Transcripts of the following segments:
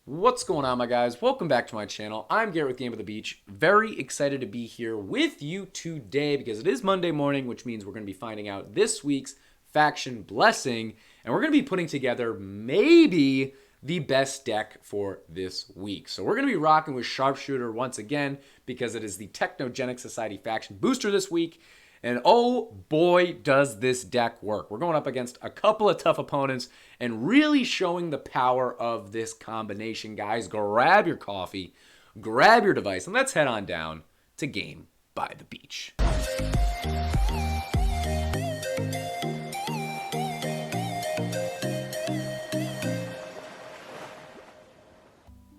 What's going on, my guys? Welcome back to my channel. I'm Garrett with Game of the Beach. Very excited to be here with you today because it is Monday morning, which means we're going to be finding out this week's faction blessing, and we're going to be putting together maybe the best deck for this week. So we're going to be rocking with Sharpshooter once again because it is the Technogenic Society faction booster this week. And oh boy, does this deck work. We're going up against a couple of tough opponents and really showing the power of this combination, guys. Grab your coffee, grab your device, and let's head on down to Game by the Beach.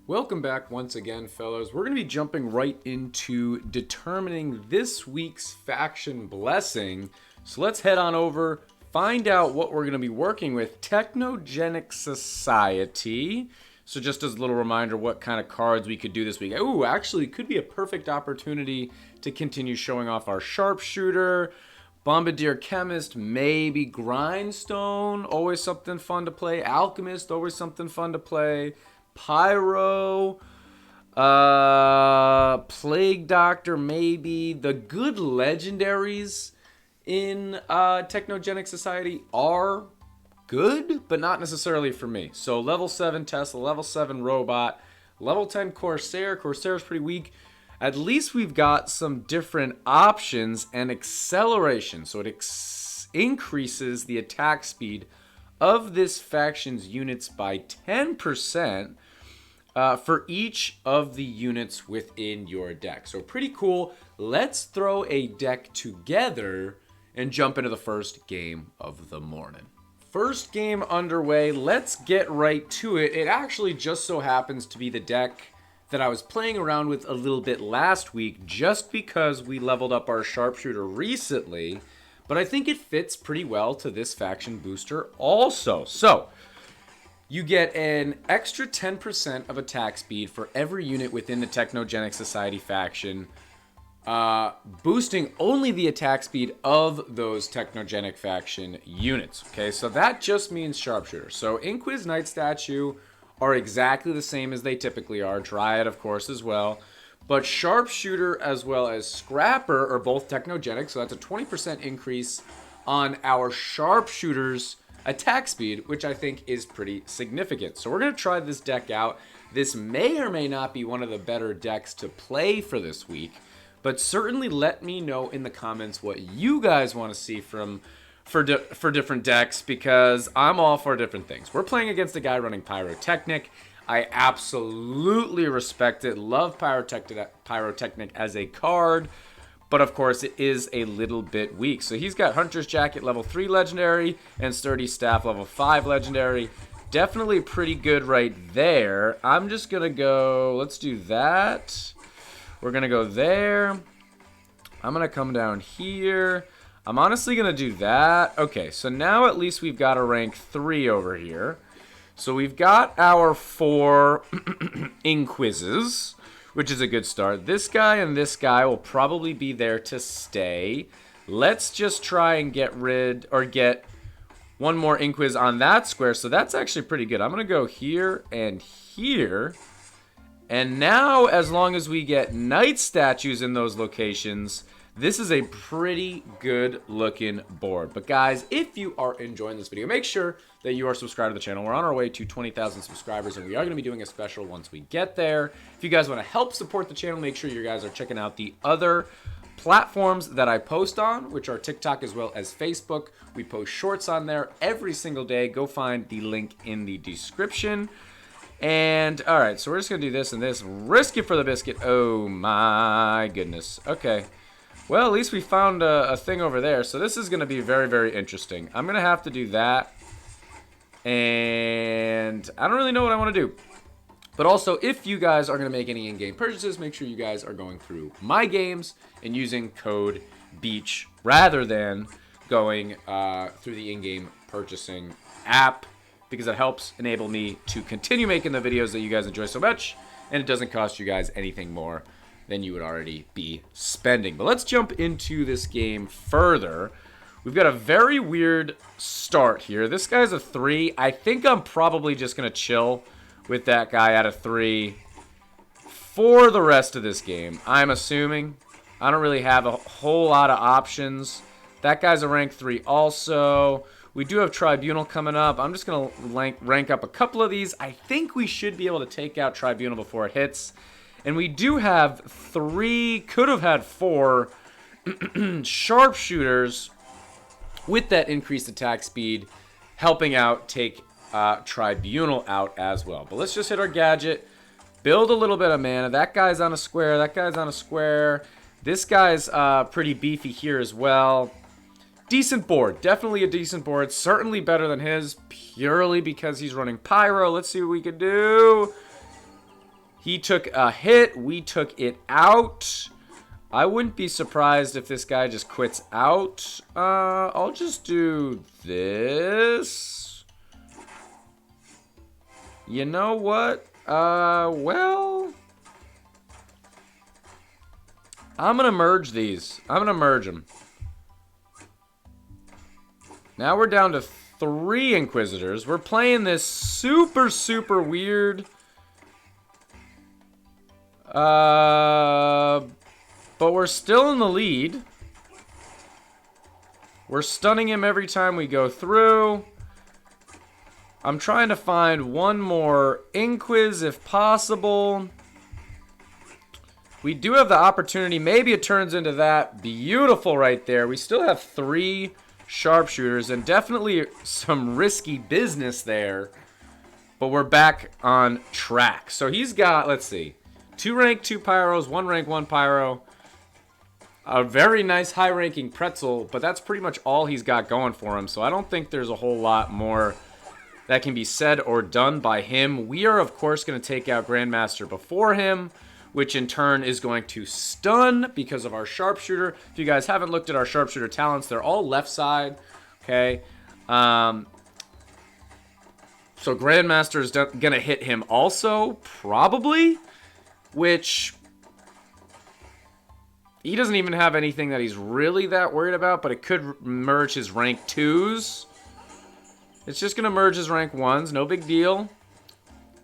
Welcome back once again, fellas. We're going to be jumping right into determining this week's faction blessing. So let's head on over, find out what we're going to be working with. Technogenic Society. So just as a little reminder what kind of cards we could do this week. Ooh, actually, it could be a perfect opportunity to continue showing off our Sharpshooter, Bombardier Chemist, maybe Grindstone, always something fun to play. Alchemist, always something fun to play. Pyro, Plague Doctor, maybe. The good legendaries in Technogenic Society are good, but not necessarily for me. So level 7 Tesla, level 7 Robot, level 10 Corsair. Corsair's pretty weak. At least we've got some different options and acceleration. So it increases the attack speed of this faction's units by 10%. For each of the units within your deck. So pretty cool. Let's throw a deck together and jump into the first game of the morning. First game underway. Let's get right to it. It actually just so happens to be the deck that I was playing around with a little bit last week just because we leveled up our Sharpshooter recently. But I think it fits pretty well to this faction booster also. So you get an extra 10% of attack speed for every unit within the Technogenic Society faction, boosting only the attack speed of those Technogenic faction units. Okay, so that just means Sharpshooter. So Inquis, Knight Statue are exactly the same as they typically are. Dryad, of course, as well. But Sharpshooter as well as Scrapper are both Technogenic, so that's a 20% increase on our Sharpshooter's attack speed, which I think is pretty significant. So we're going to try this deck out. This may or may not be one of the better decks to play for this week, but certainly let me know in the comments what you guys want to see for different decks, because I'm all for different things. We're playing against a guy running Pyrotechnic. I absolutely respect it. Love Pyrotechnic as a card. But of course, it is a little bit weak. So he's got Hunter's Jacket level 3 legendary and Sturdy Staff level 5 legendary. Definitely pretty good right there. I'm just going to go, let's do that. We're going to go there. I'm going to come down here. I'm honestly going to do that. Okay, so now at least we've got a rank 3 over here. So we've got our 4 Inquises, which is a good start. This guy and this guy will probably be there to stay. Let's just try and get one more Inquis on that square. So that's actually pretty good. I'm going to go here and here. And now, as long as we get Knight Statues in those locations, this is a pretty good looking board. But guys, if you are enjoying this video, make sure that you are subscribed to the channel. We're on our way to 20,000 subscribers, and we are going to be doing a special once we get there. If you guys want to help support the channel, make sure you guys are checking out the other platforms that I post on, which are TikTok as well as Facebook. We post shorts on there every single day. Go find the link in the description. And all right, so we're just going to do this and this. Risk it for the biscuit. Oh my goodness. Okay. Well, at least we found a thing over there. So this is going to be very, very interesting. I'm going to have to do that. And I don't really know what I want to do. But also, if you guys are going to make any in-game purchases, make sure you guys are going through my games and using code BEACH rather than going through the in-game purchasing app, because it helps enable me to continue making the videos that you guys enjoy so much, and it doesn't cost you guys anything more than you would already be spending. But let's jump into this game further. We've got a very weird start here. This guy's a 3. I think I'm probably just going to chill with that guy at a 3 for the rest of this game, I'm assuming. I don't really have a whole lot of options. That guy's a rank 3 also. We do have Tribunal coming up. I'm just going to rank up a couple of these. I think we should be able to take out Tribunal before it hits. And we do have 3, could have had 4 sharpshooters with that increased attack speed, helping out take Tribunal out as well. But let's just hit our gadget, build a little bit of mana. That guy's on a square. That guy's on a square. This guy's pretty beefy here as well. Decent board. Definitely a decent board. Certainly better than his, purely because he's running Pyro. Let's see what we can do. He took a hit. We took it out. I wouldn't be surprised if this guy just quits out. I'll just do this. You know what? Well, I'm going to merge these. I'm going to merge them. Now we're down to 3 Inquisitors. We're playing this super, super weird. But we're still in the lead. We're stunning him every time we go through. I'm trying to find one more Inquis if possible. We do have the opportunity. Maybe it turns into that. Beautiful right there. We still have 3 sharpshooters and definitely some risky business there. But we're back on track. So he's got, let's see, 2 rank 2 pyros, 1 rank 1 pyro. A very nice high-ranking pretzel, but that's pretty much all he's got going for him. So I don't think there's a whole lot more that can be said or done by him. We are, of course, going to take out Grandmaster before him, which in turn is going to stun because of our sharpshooter. If you guys haven't looked at our sharpshooter talents, they're all left side, okay? So Grandmaster is going to hit him also, probably, which he doesn't even have anything that he's really that worried about, but it could merge his rank 2s. It's just going to merge his rank 1s, no big deal.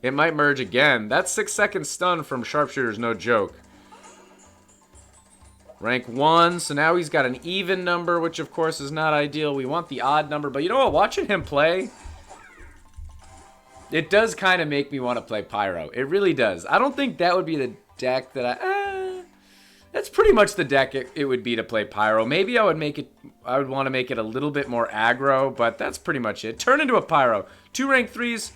It might merge again. That 6-second stun from sharpshooter is no joke. Rank 1, so now he's got an even number, which of course is not ideal. We want the odd number, but you know what? Watching him play, it does kind of make me want to play Pyro. It really does. I don't think that would be the deck that that's pretty much the deck it would be to play Pyro. Maybe I would want to make it a little bit more aggro, but that's pretty much it. Turn into a Pyro. 2 rank 3s.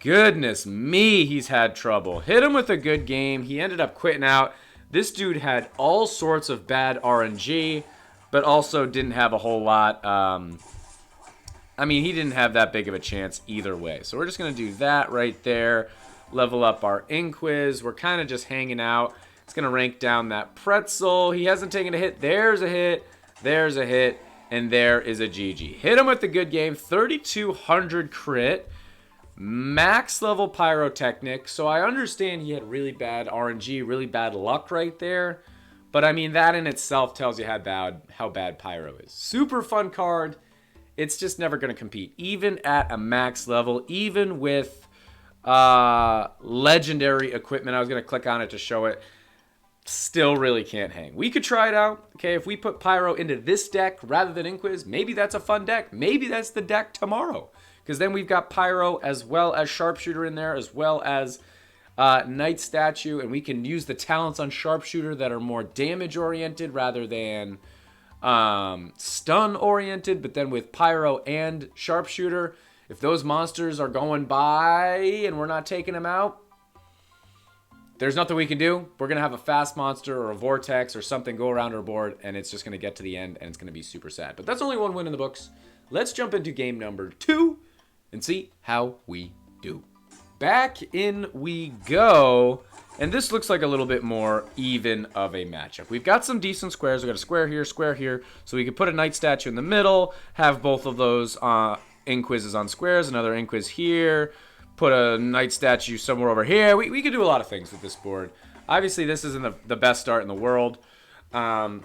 Goodness me, he's had trouble. Hit him with a good game. He ended up quitting out. This dude had all sorts of bad RNG, but also didn't have a whole lot. I mean, he didn't have that big of a chance either way. So we're just going to do that right there. Level up our Inquis. We're kind of just hanging out. It's going to rank down that pretzel. He hasn't taken a hit. There's a hit. There's a hit. And there is a GG. Hit him with the good game. 3,200 crit. Max level pyrotechnic. So I understand he had really bad RNG, really bad luck right there. But I mean, that in itself tells you how bad Pyro is. Super fun card. It's just never going to compete. Even at a max level, even with legendary equipment. I was going to click on it to show it. Still really can't hang. We could try it out. Okay, if we put Pyro into this deck rather than Inquis, maybe that's a fun deck. Maybe that's the deck tomorrow. Because then we've got Pyro as well as Sharpshooter in there, as well as Knight Statue. And we can use the talents on Sharpshooter that are more damage-oriented rather than stun-oriented. But then with Pyro and Sharpshooter, if those monsters are going by and we're not taking them out, there's nothing we can do. We're going to have a fast monster or a vortex or something go around our board, and it's just going to get to the end, and it's going to be super sad. But that's only one win in the books. Let's jump into game number 2 and see how we do. Back in we go, and this looks like a little bit more even of a matchup. We've got some decent squares. We've got a square here, so we could put a Knight Statue in the middle, have both of those Inquises on squares, another Inquis here, put a Knight Statue somewhere over here. We could do a lot of things with this board. Obviously, this isn't the best start in the world, but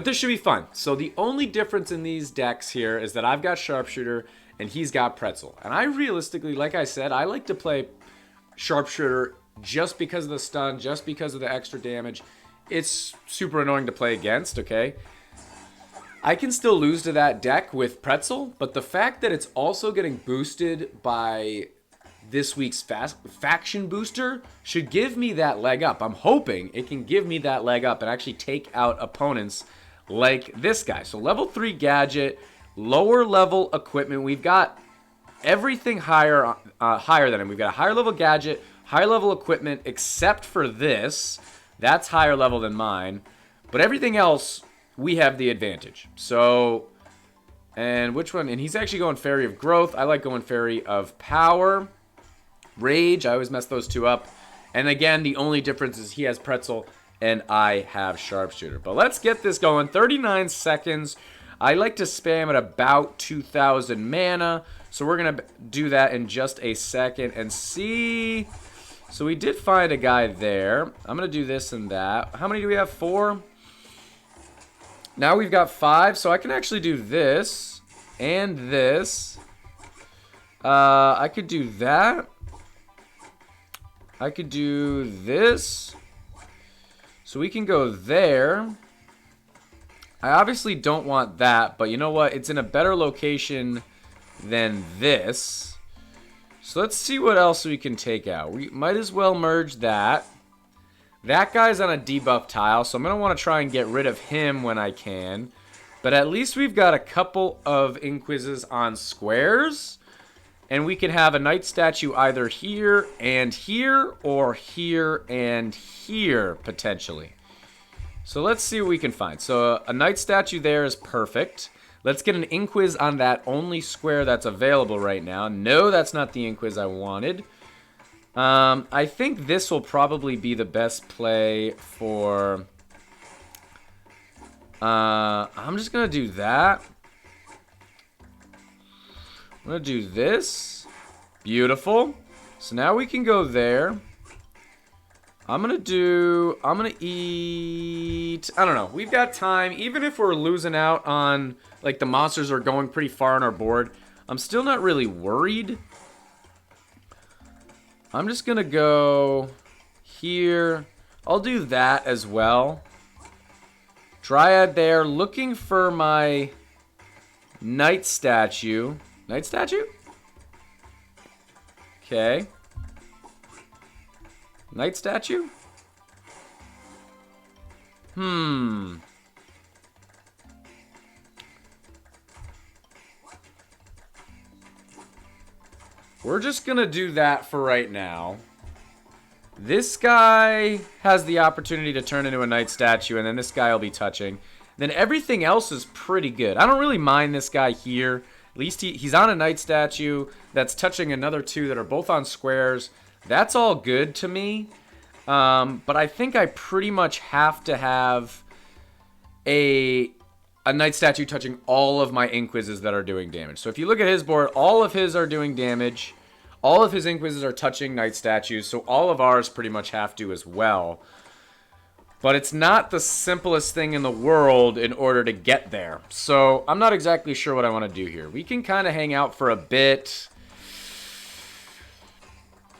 this should be fun. So the only difference in these decks here is that I've got Sharpshooter and he's got Pretzel. And I realistically, like I said, I like to play Sharpshooter just because of the stun, just because of the extra damage. It's super annoying to play against, okay? I can still lose to that deck with Pretzel, but the fact that it's also getting boosted by this week's faction booster should give me that leg up. I'm hoping it can give me that leg up and actually take out opponents like this guy. So level 3 gadget, lower level equipment. We've got everything higher than him. We've got a higher level gadget, higher level equipment, except for this. That's higher level than mine. But everything else, we have the advantage. So, and which one? And he's actually going Fairy of Growth. I like going Fairy of Power. Rage, I always mess those two up. And again, the only difference is he has Pretzel and I have Sharpshooter. But let's get this going. 39 seconds. I like to spam at about 2,000 mana. So we're going to do that in just a second and see. So we did find a guy there. I'm going to do this and that. How many do we have? 4? Now we've got 5. So I can actually do this and this. I could do that. I could do this. So we can go there. I obviously don't want that, but you know what? It's in a better location than this. So let's see what else we can take out. We might as well merge that. That guy's on a debuff tile, so I'm going to want to try and get rid of him when I can. But at least we've got a couple of Inquises on squares. And we can have a knight statue either here and here, or here and here, potentially. So let's see what we can find. So a knight statue there is perfect. Let's get an Inquis on that only square that's available right now. No, that's not the Inquis I wanted. I think this will probably be the best play for... I'm just going to do that. I'm going to do this. Beautiful. So now we can go there. I'm going to eat... I don't know. We've got time. Even if we're losing out on... Like, the monsters are going pretty far on our board. I'm still not really worried. I'm just going to go here. I'll do that as well. Dryad there. Looking for my knight statue. Knight statue? Okay. Knight statue? We're just gonna do that for right now. This guy has the opportunity to turn into a knight statue, and then this guy will be touching. Then everything else is pretty good. I don't really mind this guy here. At least he's on a knight statue that's touching another 2 that are both on squares. That's all good to me. But I think I pretty much have to have a knight statue touching all of my Inquises that are doing damage. So if you look at his board, all of his are doing damage. All of his Inquises are touching knight statues. So all of ours pretty much have to as well. But it's not the simplest thing in the world in order to get there. So I'm not exactly sure what I want to do here. We can kind of hang out for a bit.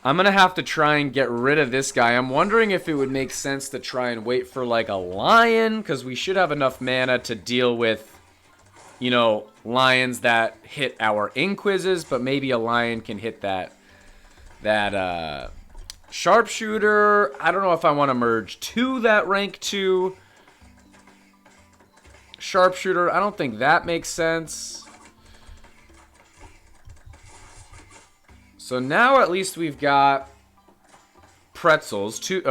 I'm going to have to try and get rid of this guy. I'm wondering if it would make sense to try and wait for like a lion. Because we should have enough mana to deal with, you know, lions that hit our Inquises. But maybe a lion can hit that Sharpshooter. I don't know if I want to merge to that rank 2 Sharpshooter. I don't think that makes sense. So now at least we've got pretzels. Two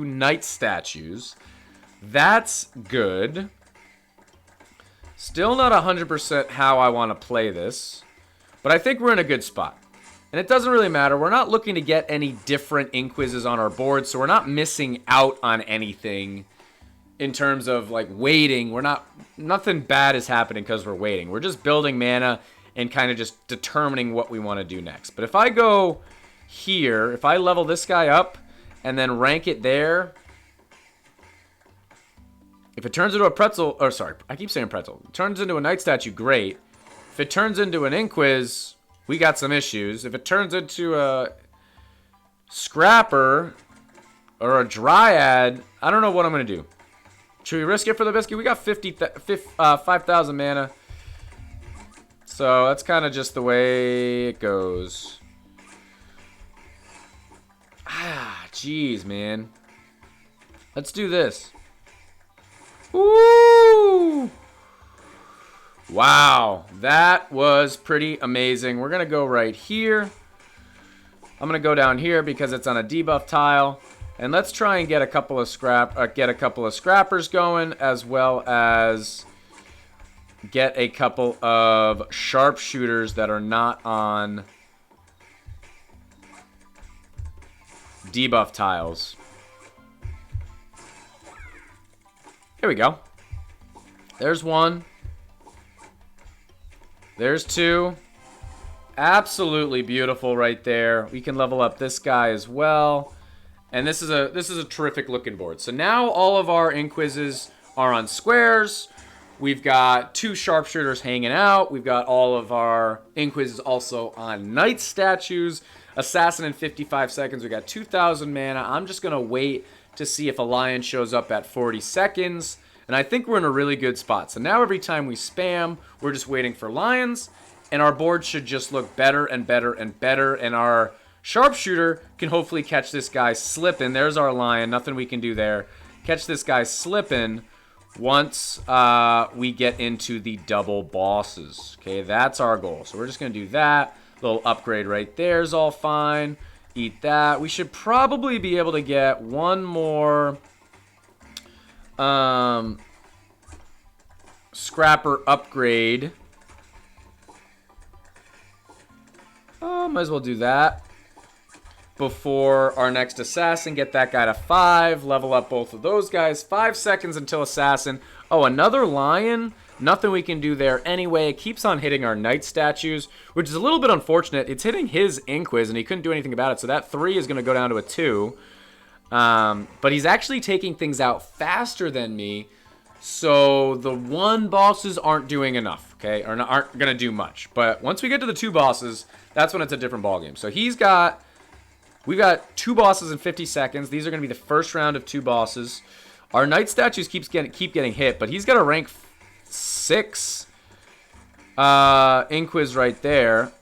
knight statues. That's good. Still not 100% how I want to play this. But I think we're in a good spot. And it doesn't really matter. We're not looking to get any different Inquises on our board, so we're not missing out on anything in terms of like waiting. Nothing bad is happening because we're waiting. We're just building mana and kind of just determining what we want to do next. But if I go here, if I level this guy up and then rank it there, if it turns into a pretzel, or sorry, I keep saying pretzel. It turns into a knight statue, great. If it turns into an Inquis, we got some issues. If it turns into a Scrapper or a Dryad, I don't know what I'm going to do. Should we risk it for the biscuit? We got 5,000 mana. So that's kind of just the way it goes. Ah, jeez, man. Let's do this. Woo! Wow, that was pretty amazing. We're going to go right here. I'm going to go down here because it's on a debuff tile. And let's try and get a couple of scrappers going, as well as get a couple of sharpshooters that are not on debuff tiles. Here we go. There's one. There's two. Absolutely beautiful right there. We can level up this guy as well. And this is a terrific looking board. So now all of our Inquises are on squares. We've got 2 sharpshooters hanging out. We've got all of our Inquises also on knight statues. Assassin in 55 seconds. We got 2,000 mana. I'm just going to wait to see if a lion shows up at 40 seconds. And I think we're in a really good spot. So now every time we spam, we're just waiting for lions. And our board should just look better and better and better. And our sharpshooter can hopefully catch this guy slipping. There's our lion. Nothing we can do there. Catch this guy slipping once we get into the double bosses. Okay, that's our goal. So we're just going to do that. Little upgrade right there is all fine. Eat that. We should probably be able to get one more scrapper upgrade. Might as well do that before our next assassin. Get that guy to 5. Level up both of those guys. 5 seconds until assassin. Oh, another lion. Nothing we can do there anyway. It keeps on hitting our knight statues, which is a little bit unfortunate. It's hitting his Inquis, and he couldn't do anything about it. So that 3 is going to go down to a 2. But he's actually taking things out faster than me. So the 1 bosses aren't doing enough, okay? Or aren't going to do much. But once we get to the 2 bosses, that's when it's a different ballgame. So we've got 2 bosses in 50 seconds. These are going to be the first round of 2 bosses. Our knight statues keep getting hit, but he's got a rank 6 Inquis right there.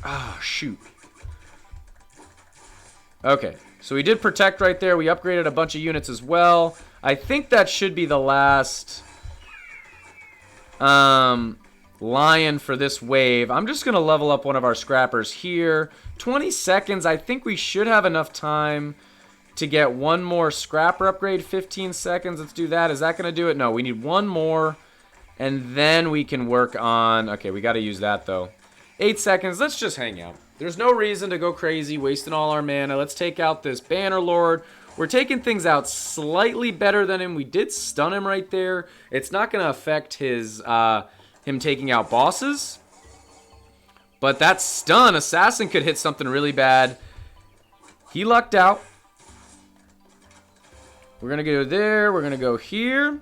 Oh, shoot. Okay, so we did protect right there. We upgraded a bunch of units as well. I think that should be the last lion for this wave. I'm just going to level up one of our scrappers here. 20 seconds. I think we should have enough time to get one more scrapper upgrade. 15 seconds. Let's do that. Is that going to do it? No, we need one more. And then we can work on... Okay, we got to use that, though. 8 seconds. Let's just hang out. There's no reason to go crazy, wasting all our mana. Let's take out this Bannerlord. We're taking things out slightly better than him. We did stun him right there. It's not going to affect his him taking out bosses. But that stun, Assassin could hit something really bad. He lucked out. We're going to go there. We're going to go here.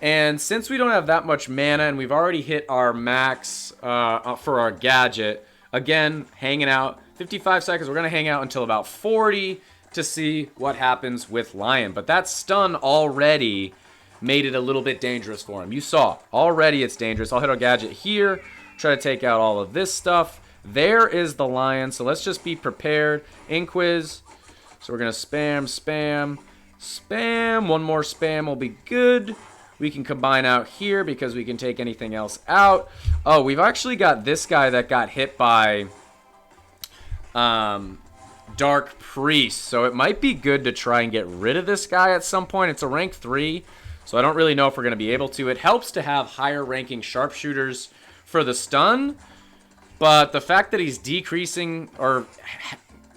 And since we don't have that much mana and we've already hit our max for our gadget, again, hanging out. 55 seconds. We're going to hang out until about 40 to see what happens with Lion. But that stun already made it a little bit dangerous for him. You saw. Already it's dangerous. I'll hit our gadget here. Try to take out all of this stuff. There is the Lion. So let's just be prepared. Inquis. So we're going to spam, spam, spam. One more spam will be good. We can combine out here because we can take anything else out. Oh, we've actually got this guy that got hit by Dark Priest. So it might be good to try and get rid of this guy at some point. It's a rank 3, so I don't really know if we're going to be able to. It helps to have higher ranking sharpshooters for the stun, but the fact that he's decreasing or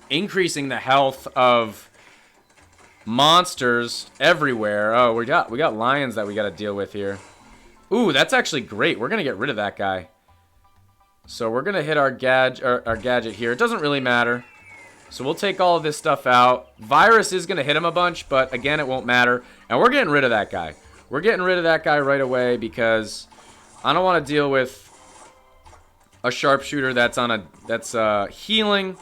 increasing the health of monsters everywhere. Oh, we got lions that we got to deal with here. Ooh, that's actually great. We're going to get rid of that guy. So we're going to hit our gadget here. It doesn't really matter. So we'll take all of this stuff out. Virus is going to hit him a bunch, but again, it won't matter. And we're getting rid of that guy. We're getting rid of that guy right away because I don't want to deal with a sharpshooter that's healing.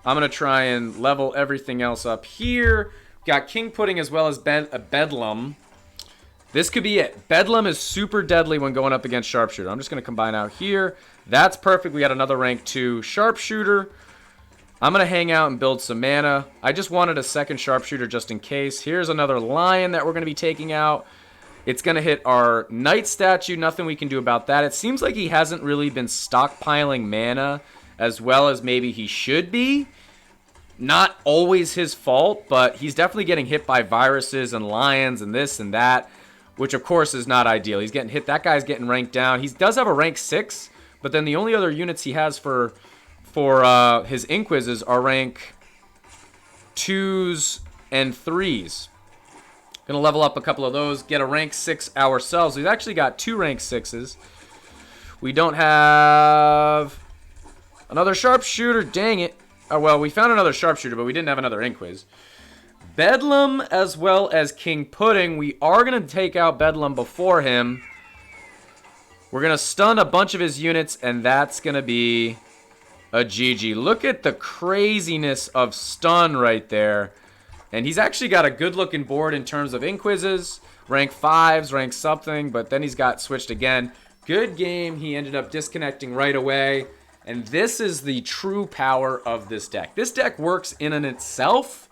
I'm going to try and level everything else up here. Got King Pudding as well as Bedlam. This could be it. Bedlam is super deadly when going up against Sharpshooter. I'm just going to combine out here. That's perfect. We got another rank 2 Sharpshooter. I'm going to hang out and build some mana. I just wanted a second Sharpshooter just in case. Here's another Lion that we're going to be taking out. It's going to hit our Knight statue. Nothing we can do about that. It seems like he hasn't really been stockpiling mana as well as maybe he should be. Not always his fault, but he's definitely getting hit by viruses and lions and this and that, which of course is not ideal. He's getting hit. That guy's getting ranked down. He does have a rank 6, but then the only other units he has for his Inquises are rank 2s and 3s. Gonna level up a couple of those, get a rank 6 ourselves. We've actually got 2 rank 6s. We don't have another Sharpshooter. Dang it. Oh, well, we found another Sharpshooter, but we didn't have another Inquis. Bedlam as well as King Pudding. We are going to take out Bedlam before him. We're going to stun a bunch of his units, and that's going to be a GG. Look at the craziness of stun right there. And he's actually got a good-looking board in terms of Inquises. Rank 5s, rank something, but then he's got switched again. Good game. He ended up disconnecting right away. And this is the true power of this deck. This deck works in and itself,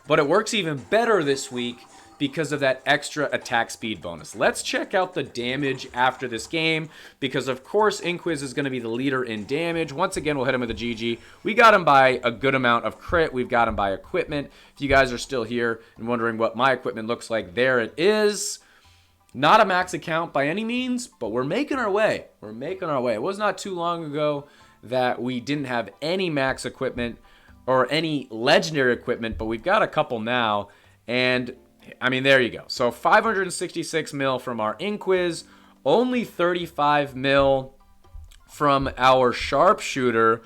but it works even better this week because of that extra attack speed bonus. Let's check out the damage after this game because, of course, Inquiz is going to be the leader in damage. Once again, we'll hit him with a GG. We got him by a good amount of crit. We've got him by equipment. If you guys are still here and wondering what my equipment looks like, there it is. Not a max account by any means, but we're making our way. We're making our way. It was not too long ago that we didn't have any max equipment or any legendary equipment, but we've got a couple now. And, I mean, there you go. So 566 mil from our Inquiz, only 35 mil from our Sharpshooter.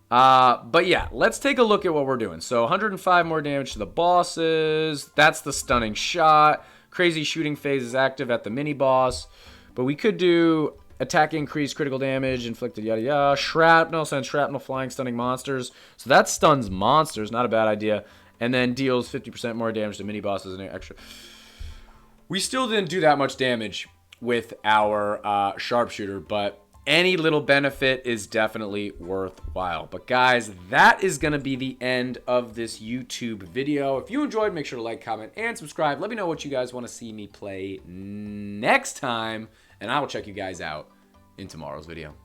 But yeah, let's take a look at what we're doing. So 105 more damage to the bosses. That's the stunning shot. Crazy shooting phase is active at the mini boss. But we could do attack increase, critical damage, inflicted, yada yada. Shrapnel, sends shrapnel flying, stunning monsters. So that stuns monsters, not a bad idea. And then deals 50% more damage to mini bosses and extra. We still didn't do that much damage with our Sharpshooter, but any little benefit is definitely worthwhile. But guys, that is going to be the end of this YouTube video. If you enjoyed, make sure to like, comment, and subscribe. Let me know what you guys want to see me play next time, and I will check you guys out in tomorrow's video.